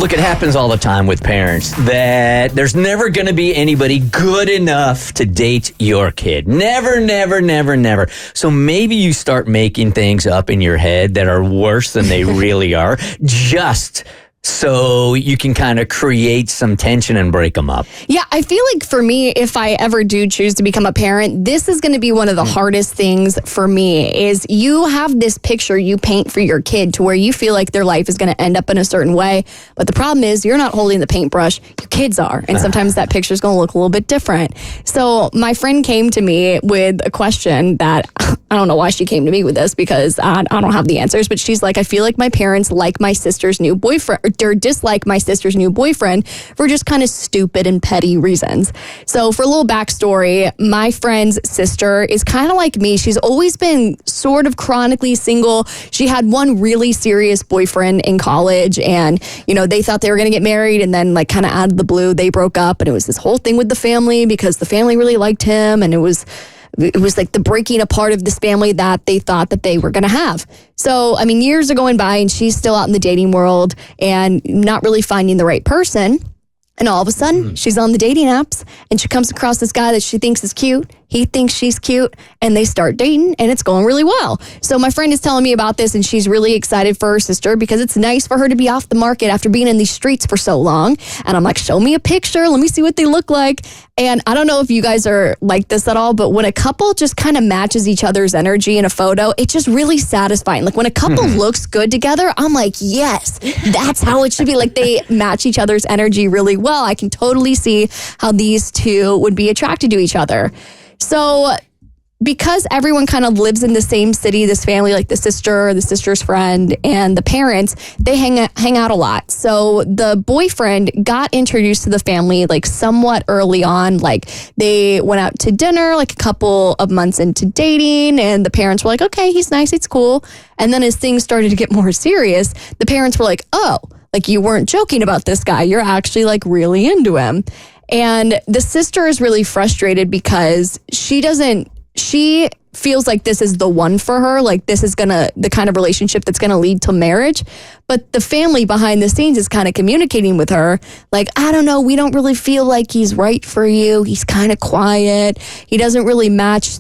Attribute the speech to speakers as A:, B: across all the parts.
A: Look, it happens all the time with parents that there's never going to be anybody good enough to date your kid. Never, never, never, never. So maybe you start making things up in your head that are worse than they really are, just so you can kind of create some tension and break them up.
B: Yeah, I feel like for me, if I ever do choose to become a parent, this is going to be one of the hardest things for me is you have this picture you paint for your kid to where you feel like their life is going to end up in a certain way. But the problem is you're not holding the paintbrush, your kids are. And sometimes that picture is going to look a little bit different. So my friend came to me with a question that I don't know why she came to me with this because I don't have the answers. But she's like, I feel like my parents like my sister's new boyfriend or dislike my sister's new boyfriend for just kind of stupid and petty reasons. So for a little backstory, my friend's sister is kind of like me. She's always been sort of chronically single. She had one really serious boyfriend in college and, you know, they thought they were going to get married and then like kind of out of the blue, they broke up and it was this whole thing with the family because the family really liked him and it was like the breaking apart of this family that they thought that they were going to have. So, I mean, years are going by and she's still out in the dating world and not really finding the right person. And all of a sudden, she's on the dating apps and she comes across this guy that she thinks is cute. He thinks she's cute and they start dating and it's going really well. So my friend is telling me about this and she's really excited for her sister because it's nice for her to be off the market after being in these streets for so long. And I'm like, show me a picture. Let me see what they look like. And I don't know if you guys are like this at all, but when a couple just kind of matches each other's energy in a photo, it's just really satisfying. Like when a couple looks good together, I'm like, yes, that's how it should be. Like they match each other's energy really well. I can totally see how these two would be attracted to each other. So because everyone kind of lives in the same city, this family, like the sister, the sister's friend, and the parents, they hang out a lot. So the boyfriend got introduced to the family like somewhat early on. Like they went out to dinner like a couple of months into dating and the parents were like, okay, he's nice, it's cool. And then as things started to get more serious, the parents were like, oh, like you weren't joking about this guy. You're actually like really into him. And the sister is really frustrated because she feels like this is the one for her. Like this is the kind of relationship that's gonna lead to marriage. But the family behind the scenes is kind of communicating with her. Like, I don't know, we don't really feel like he's right for you. He's kind of quiet. He doesn't really match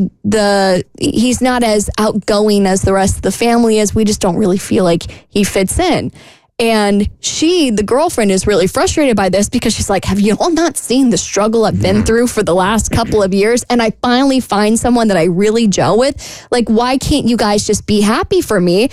B: he's not as outgoing as the rest of the family is. We just don't really feel like he fits in. And the girlfriend is really frustrated by this because she's like, have you all not seen the struggle I've been through for the last couple of years? And I finally find someone that I really gel with. Like, why can't you guys just be happy for me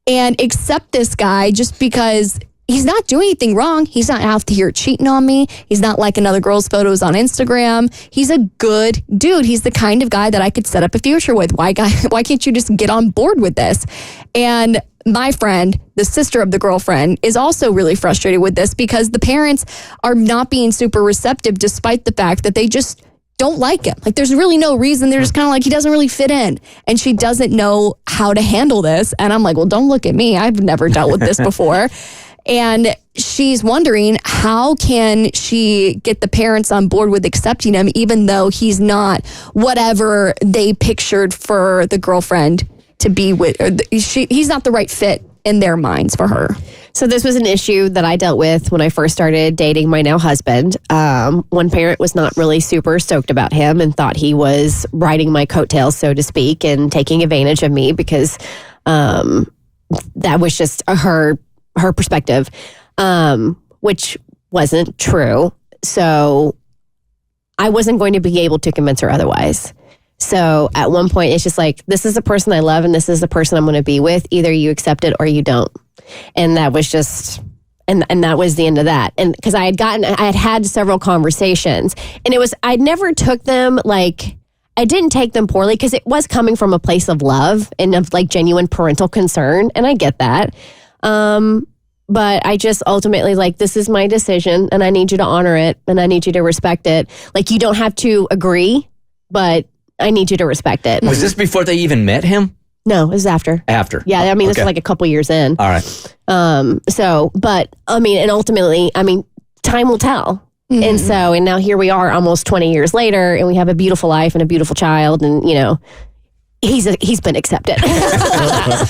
B: and accept this guy just because he's not doing anything wrong. He's not out here cheating on me. He's not liking other girls' photos on Instagram. He's a good dude. He's the kind of guy that I could set up a future with. Why can't you just get on board with this? And my friend, the sister of the girlfriend, is also really frustrated with this because the parents are not being super receptive despite the fact that they just don't like him. Like there's really no reason. They're just kind of like, he doesn't really fit in. And she doesn't know how to handle this. And I'm like, well, don't look at me. I've never dealt with this before. And she's wondering how can she get the parents on board with accepting him even though he's not whatever they pictured for the girlfriend to be with. He's not the right fit in their minds for her.
C: So this was an issue that I dealt with when I first started dating my now husband. One parent was not really super stoked about him and thought he was riding my coattails, so to speak, and taking advantage of me because that was just her perspective, which wasn't true. So I wasn't going to be able to convince her otherwise. So at one point, it's just like, this is the person I love and this is the person I'm going to be with. Either you accept it or you don't. And that was just, and that was the end of that. And because I had had several conversations and I never took them like, I didn't take them poorly because it was coming from a place of love and of like genuine parental concern. And I get that. But I just ultimately like, this is my decision and I need you to honor it and I need you to respect it. Like you don't have to agree, but I need you to respect it.
A: Was this before they even met him?
C: No, it was after.
A: After.
C: Yeah, I mean, this was like a couple years in.
A: All right.
C: But I mean, and ultimately, I mean, time will tell. Mm-hmm. And now here we are almost 20 years later and we have a beautiful life and a beautiful child and, you know, he's been accepted.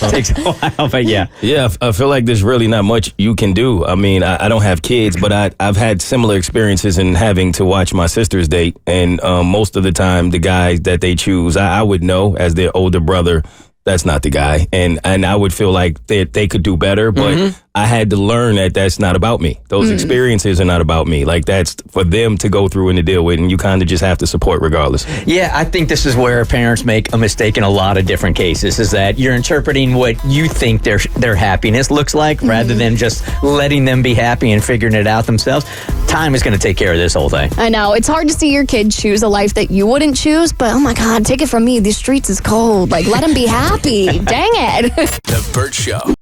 A: Takes a while, but yeah.
D: Yeah, I feel like there's really not much you can do. I mean, I don't have kids, but I've had similar experiences in having to watch my sisters date. And most of the time, the guys that they choose, I would know as their older brother, that's not the guy. And I would feel like they could do better, but I had to learn that that's not about me. Those experiences are not about me. Like, that's for them to go through and to deal with, and you kind of just have to support regardless.
A: Yeah, I think this is where parents make a mistake in a lot of different cases, is that you're interpreting what you think their happiness looks like rather than just letting them be happy and figuring it out themselves. Time is going to take care of this whole thing.
B: I know. It's hard to see your kid choose a life that you wouldn't choose, but oh my God, take it from me. These streets is cold. Like, let him be happy. Dang it.
E: The Bert Show.